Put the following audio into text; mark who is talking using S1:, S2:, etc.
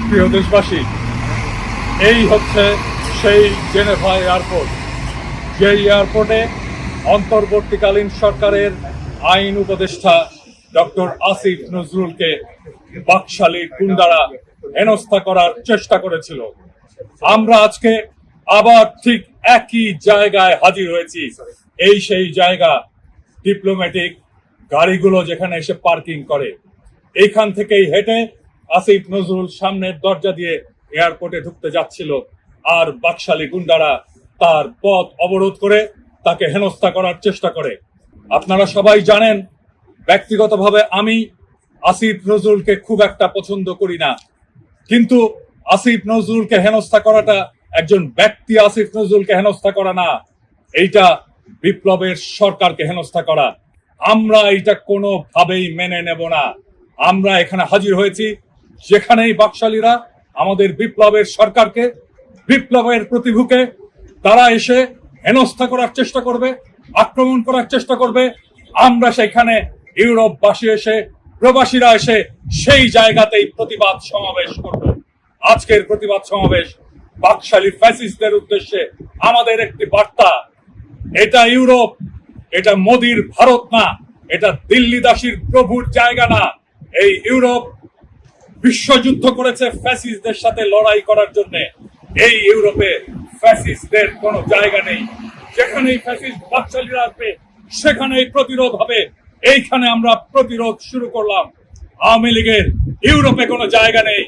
S1: প্রিয় দেশবাসী, এই হচ্ছে সেই জেনেভা এয়ারপোর্ট, যে এয়ারপোর্টে অন্তর্বর্তীকালীন সরকারের আইন উপদেষ্টা ডক্টর আসিফ নজরুলকে বাকশালীর গুন্ডারা হেনস্থা করার চেষ্টা করেছিল। আমরা আজকে আবার ঠিক একই জায়গায় হাজির হয়েছি। এই সেই জায়গা, ডিপ্লোম্যাটিক গাড়িগুলো যেখানে এসে পার্কিং করে, এইখান থেকেই হেঁটে আসিফ নজরুল সামনের দরজা দিয়ে এয়ারপোর্টে ঢুকতে যাচ্ছিল, আর বাকশালী গুন্ডারা তার পথ অবরোধ করে তাকে হেনস্থা করার চেষ্টা করে। আপনারা সবাই জানেন, ব্যক্তিগতভাবে আমি আসিফ নজরুলকে খুব একটা পছন্দ করি না, কিন্তু আসিফ নজরুলকে হেনস্থা করাটা একজন ব্যক্তি আসিফ নজরুলকে হেনস্থা করা না, এইটা বিপ্লবের সরকারকে হেনস্থা করা। আমরা এটা কোনোভাবেই মেনে নেব না। আমরা এখানে হাজির হয়েছি যেখানেই বাকশালীরা আমাদের বিপ্লবের সরকারকে, বিপ্লবের প্রতিভূকে তারা এসে হেনস্থা করার চেষ্টা করবে, আক্রমণ করার চেষ্টা করবে, আমরা সেখানে ইউরোপবাসী এসে, প্রবাসীরা এসে সেই জায়গাতেই প্রতিবাদ সমাবেশ করব। আজকের প্রতিবাদ সমাবেশ বাকশালী ফ্যাসিস্টদের উদ্দেশ্যে আমাদের একটি বার্তা। এটা ইউরোপ, এটা মোদির ভারত না, এটা দিল্লি দাসীর প্রভুর জায়গা না। এই ইউরোপ বিশ্বযুদ্ধ করেছে ফ্যাসিস্টদের সাথে লড়াই করার জন্য। এই ইউরোপে ফ্যাসিস্টদের কোনো জায়গা নেই। যেখানেই ফ্যাসিস্ট বাকশালীরা আসবে সেখানেই প্রতিরোধ হবে। এইখানে আমরা প্রতিরোধ শুরু করলাম। আওয়ামী লীগের ইউরোপে কোনো জায়গা নেই।